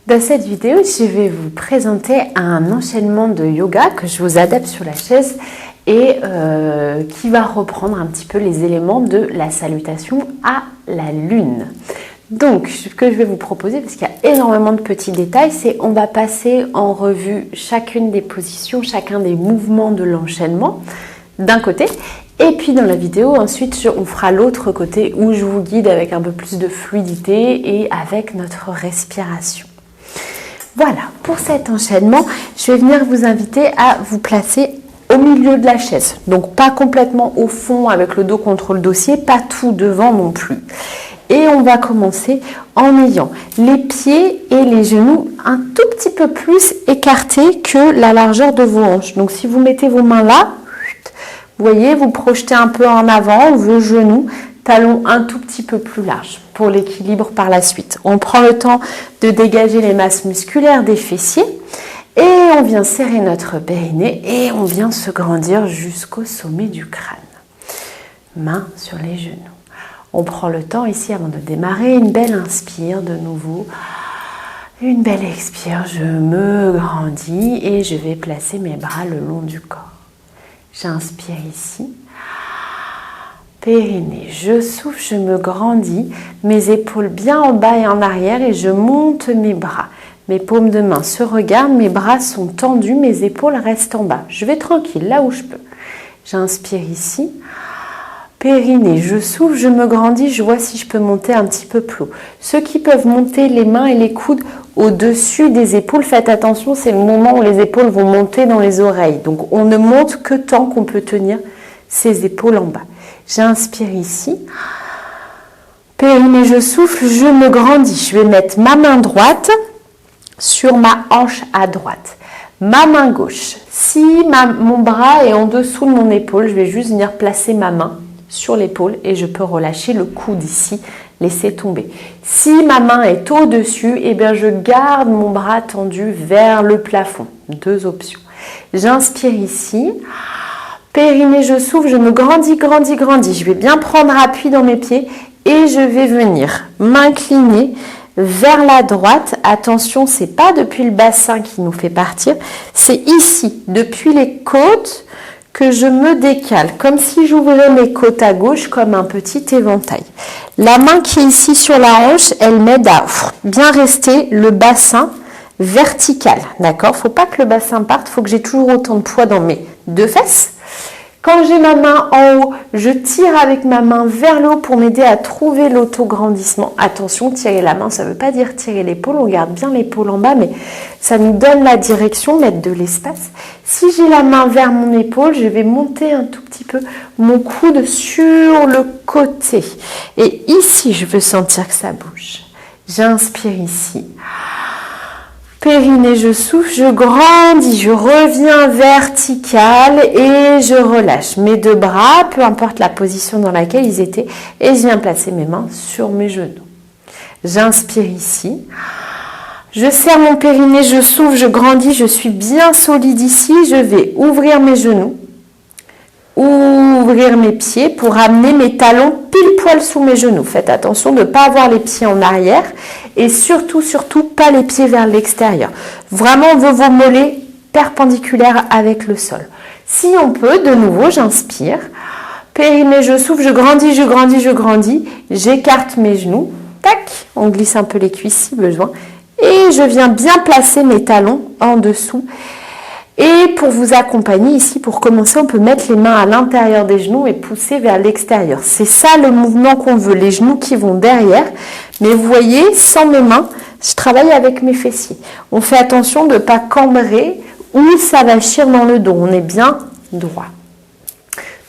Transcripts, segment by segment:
Dans cette vidéo, je vais vous présenter un enchaînement de yoga que je vous adapte sur la chaise et qui va reprendre un petit peu les éléments de la salutation à la lune. Donc, ce que je vais vous proposer, parce qu'il y a énormément de petits détails, c'est on va passer en revue chacune des positions, chacun des mouvements de l'enchaînement d'un côté. Et puis dans la vidéo, ensuite, on fera l'autre côté où je vous guide avec un peu plus de fluidité et avec notre respiration. Voilà, pour cet enchaînement, je vais venir vous inviter à vous placer au milieu de la chaise. Donc pas complètement au fond avec le dos contre le dossier, pas tout devant non plus. Et on va commencer en ayant les pieds et les genoux un tout petit peu plus écartés que la largeur de vos hanches. Donc si vous mettez vos mains là, vous voyez, vous projetez un peu en avant vos genoux, talons un tout petit peu plus larges pour l'équilibre par la suite. On prend le temps de dégager les masses musculaires des fessiers et on vient serrer notre périnée et on vient se grandir jusqu'au sommet du crâne. Mains sur les genoux. On prend le temps ici avant de démarrer, une belle inspire de nouveau, une belle expire, je me grandis et je vais placer mes bras le long du corps. J'inspire ici. Périnée, je souffle, je me grandis, mes épaules bien en bas et en arrière et je monte mes bras. Mes paumes de main se regardent, mes bras sont tendus, mes épaules restent en bas. Je vais tranquille, là où je peux. J'inspire ici. Périnée, je souffle, je me grandis, je vois si je peux monter un petit peu plus haut. Ceux qui peuvent monter les mains et les coudes au-dessus des épaules, faites attention, c'est le moment où les épaules vont monter dans les oreilles. Donc on ne monte que tant qu'on peut tenir ses épaules en bas. J'inspire ici. Périnée, je souffle, je me grandis. Je vais mettre ma main droite sur ma hanche à droite. Ma main gauche. Si mon bras est en dessous de mon épaule, je vais juste venir placer ma main sur l'épaule et je peux relâcher le coude ici, laisser tomber. Si ma main est au-dessus, eh bien je garde mon bras tendu vers le plafond. Deux options. J'inspire ici. Périnée, je souffle, je me grandis, grandis, grandis. Je vais bien prendre appui dans mes pieds et je vais venir m'incliner vers la droite. Attention, c'est pas depuis le bassin qui nous fait partir, c'est ici, depuis les côtes, que je me décale, comme si j'ouvrais mes côtes à gauche comme un petit éventail. La main qui est ici sur la hanche, elle m'aide à bien rester le bassin vertical, d'accord? Faut pas que le bassin parte, faut que j'ai toujours autant de poids dans mes deux fesses. Quand j'ai ma main en haut, je tire avec ma main vers le haut pour m'aider à trouver l'autograndissement. Attention, tirer la main, ça ne veut pas dire tirer l'épaule, on garde bien l'épaule en bas, mais ça nous donne la direction, mettre de l'espace. Si j'ai la main vers mon épaule, je vais monter un tout petit peu mon coude sur le côté. Et ici, je veux sentir que ça bouge. J'inspire ici. Périnée, je souffle, je grandis, je reviens vertical et je relâche mes deux bras, peu importe la position dans laquelle ils étaient, et je viens placer mes mains sur mes genoux. J'inspire ici, je serre mon périnée, je souffle, je grandis, je suis bien solide ici, je vais ouvrir mes genoux, ouvrir mes pieds pour amener mes talons pile poil sous mes genoux. Faites attention de ne pas avoir les pieds en arrière et surtout pas les pieds vers l'extérieur. Vraiment, on veut vos mollets perpendiculaires avec le sol. Si on peut, de nouveau, j'inspire. Périnée, je souffle, je grandis, je grandis, je grandis. J'écarte mes genoux. Tac, on glisse un peu les cuisses si besoin. Et je viens bien placer mes talons en dessous. Et pour vous accompagner ici, pour commencer, on peut mettre les mains à l'intérieur des genoux et pousser vers l'extérieur. C'est ça le mouvement qu'on veut, les genoux qui vont derrière. Mais vous voyez, sans mes mains, je travaille avec mes fessiers. On fait attention de ne pas cambrer ou s'avachir dans le dos. On est bien droit.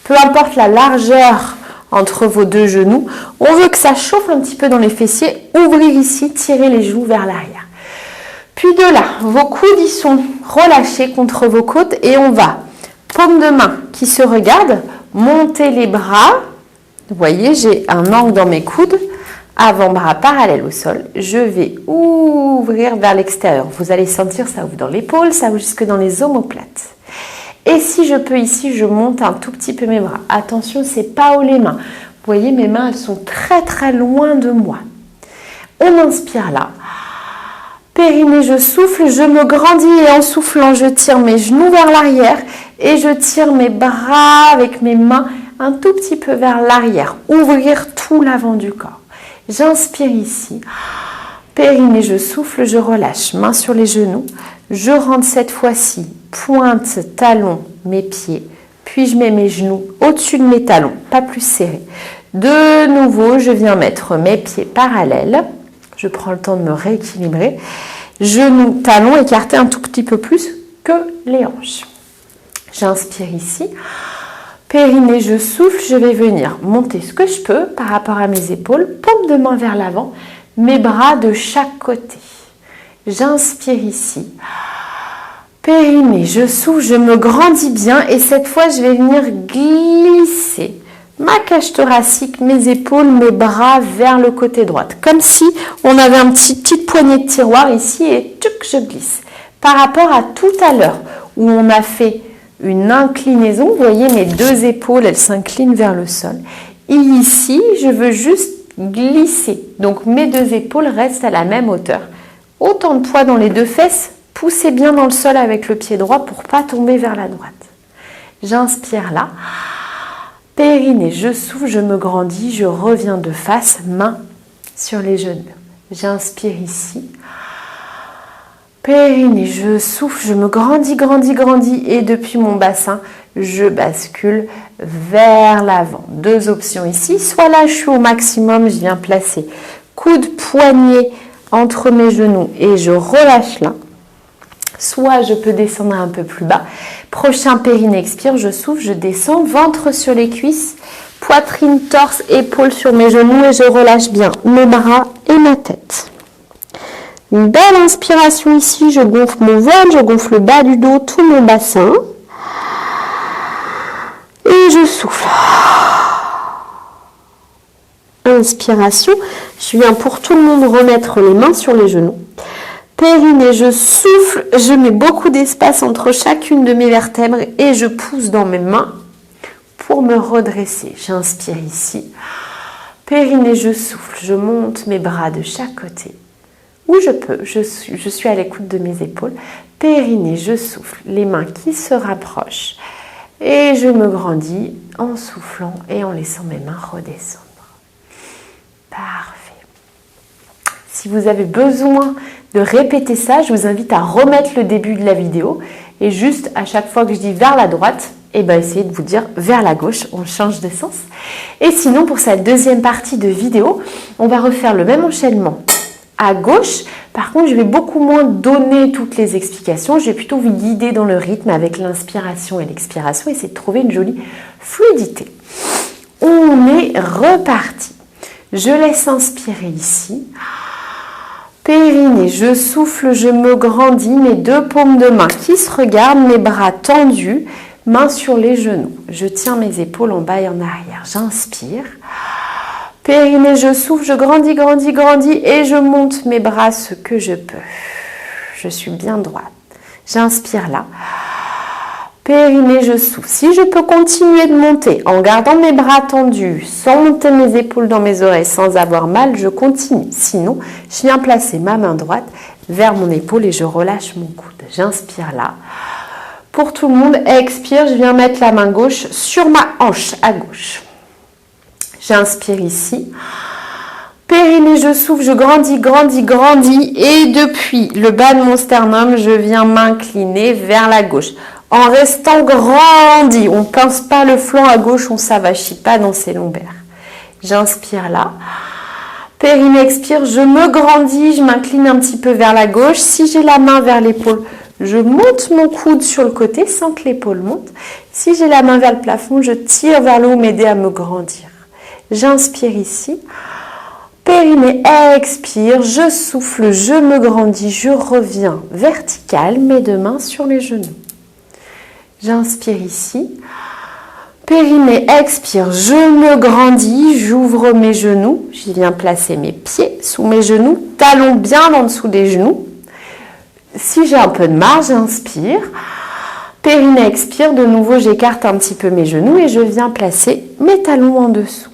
Peu importe la largeur entre vos deux genoux, on veut que ça chauffe un petit peu dans les fessiers. Ouvrir ici, tirer les genoux vers l'arrière. Puis de là, vos coudes y sont relâchés contre vos côtes et on va, paume de main qui se regarde, monter les bras. Vous voyez, j'ai un angle dans mes coudes, avant-bras parallèle au sol. Je vais ouvrir vers l'extérieur. Vous allez sentir ça ouvre dans l'épaule, ça ouvre jusque dans les omoplates. Et si je peux ici, je monte un tout petit peu mes bras. Attention, c'est pas haut les mains. Vous voyez, mes mains, elles sont très très loin de moi. On inspire là. Périnée, je souffle, je me grandis et en soufflant, je tire mes genoux vers l'arrière et je tire mes bras avec mes mains un tout petit peu vers l'arrière. Ouvrir tout l'avant du corps. J'inspire ici. Périnée, je souffle, je relâche. Main sur les genoux. Je rentre cette fois-ci. Pointe, talon, mes pieds. Puis je mets mes genoux au-dessus de mes talons, pas plus serrés. De nouveau, je viens mettre mes pieds parallèles. Je prends le temps de me rééquilibrer. Genoux, talons écartés un tout petit peu plus que les hanches. J'inspire ici. Périnée, je souffle. Je vais venir monter ce que je peux par rapport à mes épaules. Paume de main vers l'avant. Mes bras de chaque côté. J'inspire ici. Périnée, je souffle. Je me grandis bien. Et cette fois, je vais venir glisser ma cage thoracique, mes épaules, mes bras vers le côté droit. Comme si on avait une petite poignée de tiroir ici et tchouk, je glisse. Par rapport à tout à l'heure où on a fait une inclinaison, vous voyez mes deux épaules, elles s'inclinent vers le sol. Et ici, je veux juste glisser. Donc mes deux épaules restent à la même hauteur. Autant de poids dans les deux fesses, poussez bien dans le sol avec le pied droit pour ne pas tomber vers la droite. J'inspire là. Périnée, je souffle, je me grandis, je reviens de face, main sur les genoux. J'inspire ici. Périnée, je souffle, je me grandis, grandis et depuis mon bassin, je bascule vers l'avant. Deux options ici, soit là je suis au maximum, je viens placer coude, poignet entre mes genoux et je relâche là. Soit je peux descendre un peu plus bas. Prochain périnée, expire, je souffle, je descends, ventre sur les cuisses, poitrine, torse, épaules sur mes genoux et je relâche bien mes bras et ma tête. Une belle inspiration ici, je gonfle mon ventre, je gonfle le bas du dos, tout mon bassin. Et je souffle. Inspiration, je viens pour tout le monde remettre les mains sur les genoux. Périnée, je souffle, je mets beaucoup d'espace entre chacune de mes vertèbres et je pousse dans mes mains pour me redresser. J'inspire ici. Périnée, je souffle, je monte mes bras de chaque côté. Où je peux, je suis à l'écoute de mes épaules. Périnée, je souffle, les mains qui se rapprochent. Et je me grandis en soufflant et en laissant mes mains redescendre. Parfait. Si vous avez besoin de répéter ça, je vous invite à remettre le début de la vidéo et juste à chaque fois que je dis vers la droite, essayez de vous dire vers la gauche, on change de sens. Et sinon, pour cette deuxième partie de vidéo, on va refaire le même enchaînement à gauche. Par contre, je vais beaucoup moins donner toutes les explications, je vais plutôt vous guider dans le rythme avec l'inspiration et l'expiration, essayer de trouver une jolie fluidité. On est reparti. Je laisse inspirer ici. Périnée, je souffle, je me grandis, mes deux paumes de main qui se regardent, mes bras tendus, mains sur les genoux. Je tiens mes épaules en bas et en arrière. J'inspire. Périnée, je souffle, je grandis et je monte mes bras ce que je peux. Je suis bien droite. J'inspire là. Périnée, je souffle. Si je peux continuer de monter en gardant mes bras tendus, sans monter mes épaules dans mes oreilles, sans avoir mal, je continue. Sinon, je viens placer ma main droite vers mon épaule et je relâche mon coude. J'inspire là. Pour tout le monde, expire, je viens mettre la main gauche sur ma hanche à gauche. J'inspire ici. Périnée, je souffle, je grandis et depuis le bas de mon sternum, je viens m'incliner vers la gauche. En restant grandi, on ne pince pas le flanc à gauche, on ne s'avachit pas dans ses lombaires. J'inspire là. Périnée, expire, je me grandis, je m'incline un petit peu vers la gauche. Si j'ai la main vers l'épaule, je monte mon coude sur le côté sans que l'épaule monte. Si j'ai la main vers le plafond, je tire vers le haut, m'aider à me grandir. J'inspire ici. Périnée, expire, je souffle, je me grandis, je reviens vertical, mes deux mains sur les genoux. J'inspire ici. Périnée, expire, je me grandis, j'ouvre mes genoux. Je viens placer mes pieds sous mes genoux, talons bien en dessous des genoux. Si j'ai un peu de marge, j'inspire. Périnée, expire, de nouveau j'écarte un petit peu mes genoux et je viens placer mes talons en dessous.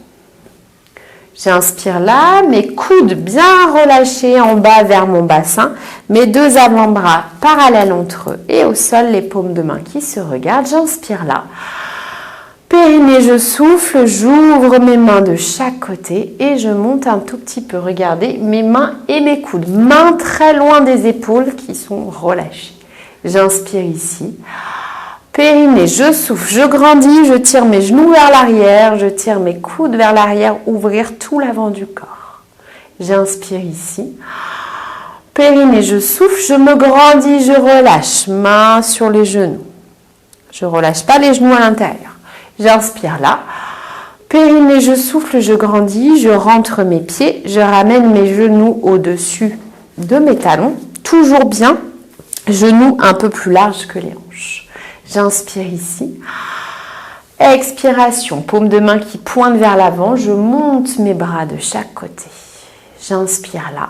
J'inspire là, mes coudes bien relâchés en bas vers mon bassin, mes deux avant-bras parallèles entre eux et au sol, les paumes de main qui se regardent. J'inspire là. Périnée, je souffle, j'ouvre mes mains de chaque côté et je monte un tout petit peu. Regardez mes mains et mes coudes, mains très loin des épaules qui sont relâchées. J'inspire ici. Périnée, je souffle, je grandis, je tire mes genoux vers l'arrière, je tire mes coudes vers l'arrière, ouvrir tout l'avant du corps. J'inspire ici. Périnée, je souffle, je me grandis, je relâche, main sur les genoux. Je ne relâche pas les genoux à l'intérieur. J'inspire là. Périnée, je souffle, je grandis, je rentre mes pieds, je ramène mes genoux au-dessus de mes talons, toujours bien, genoux un peu plus larges que les hanches. J'inspire ici. Expiration, paume de main qui pointe vers l'avant. Je monte mes bras de chaque côté. J'inspire là.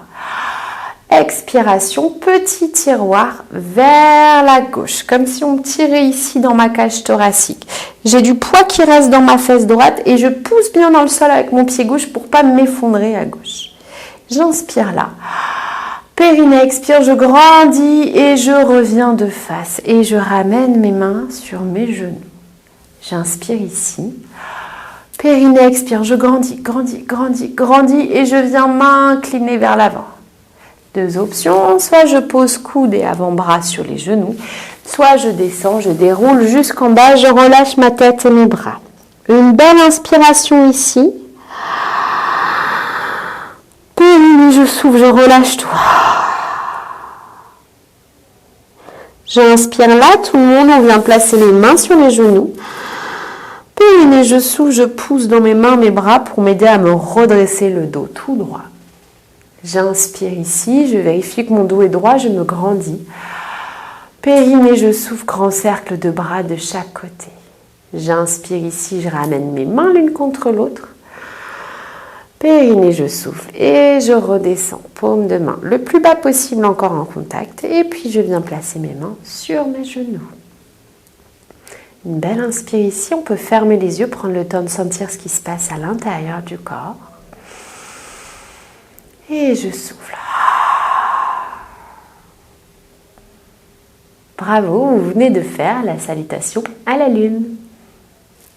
Expiration, petit tiroir vers la gauche, comme si on me tirait ici dans ma cage thoracique. J'ai du poids qui reste dans ma fesse droite et je pousse bien dans le sol avec mon pied gauche pour ne pas m'effondrer à gauche. J'inspire là. Périnée, expire, je grandis et je reviens de face et je ramène mes mains sur mes genoux. J'inspire ici. Périnée, expire, je grandis, grandis, grandis, grandis et je viens m'incliner vers l'avant. Deux options, soit je pose coude et avant-bras sur les genoux, soit je descends, je déroule jusqu'en bas, je relâche ma tête et mes bras. Une belle inspiration ici. Périnée, je souffle, je relâche tout. J'inspire là, tout le monde, on vient placer les mains sur les genoux. Périnée, je souffle, je pousse dans mes mains, mes bras pour m'aider à me redresser le dos tout droit. J'inspire ici, je vérifie que mon dos est droit, je me grandis. Périnée, je souffle, grand cercle de bras de chaque côté. J'inspire ici, je ramène mes mains l'une contre l'autre. Périnée, je souffle et je redescends, paume de main le plus bas possible, encore en contact. Et puis je viens placer mes mains sur mes genoux. Une belle inspire ici, on peut fermer les yeux, prendre le temps de sentir ce qui se passe à l'intérieur du corps. Et je souffle. Bravo, vous venez de faire la salutation à la lune.